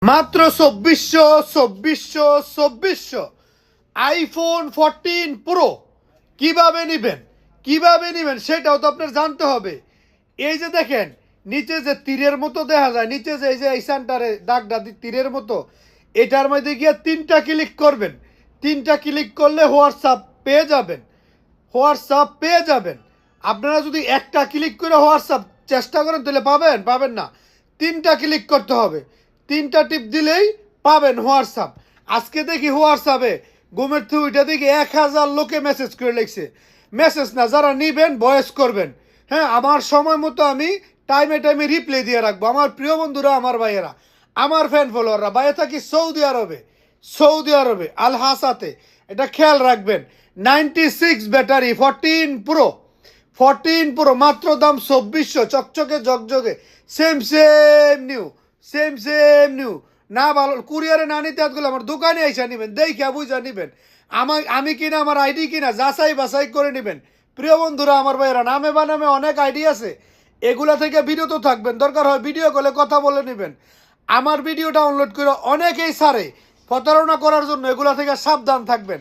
মাত্র 2400 iPhone 14 pro কিভাবে নিবেন সেটাও তো আপনার জানতে হবে। এই যে দেখেন নিচে যে তীরের মতো দেখা যায়, নিচে যে এই যে এই সেন্টারে দাগটা তীরের মতো, এটার মধ্যে গিয়ে 3টা ক্লিক করবেন। 3টা ক্লিক করলে হোয়াটসঅ্যাপ পেয়ে যাবেন। আপনারা যদি একটা ক্লিক করে হোয়াটসঅ্যাপ চেষ্টা করেন তাহলে পাবেন না। 3টা ক্লিক করতে হবে, 3টা টিপ দিলেই পাবেন হোয়াটসঅ্যাপ। আজকে দেখি হোয়াটসঅ্যাপে ঘুমের থুইটা দেখি 1000 লোকে মেসেজ করে লিখছে। মেসেজ না, যারা নিবেন ভয়েস করবেন। হ্যাঁ, আমার সময় মতো আমি টাইমে রিপ্লাই দিয়ে রাখবো। আমার প্রিয় বন্ধুরা, আমার ভাইয়েরা, আমার ফ্যান ফলোয়াররা, ভাইয়া থাকি সৌদি আরবে আল হাসাতে, এটা খেয়াল রাখবেন। 96 ব্যাটারি 14 প্রো মাত্র দাম 2400, চকচকে জগজগে, সেম নিউ। না ভালো কুরিয়ারে না নিতে হাতগুলো আমার দোকানে আইসা নিবেন, দেখে বুঝা নিবেন। আমি কিনা আমার আইডি কিনা যাচাই বাছাই করে নিবেন। প্রিয় বন্ধুরা, আমার ভাইয়েরা, নামে বানামে অনেক আইডি আছে, এগুলা থেকে বিরত থাকবেন। দরকার হয় ভিডিও কলে কথা বলে নেবেন। আমার ভিডিও ডাউনলোড করে অনেকেই সারে, প্রতারণা করার জন্য, এগুলা থেকে সাবধান থাকবেন।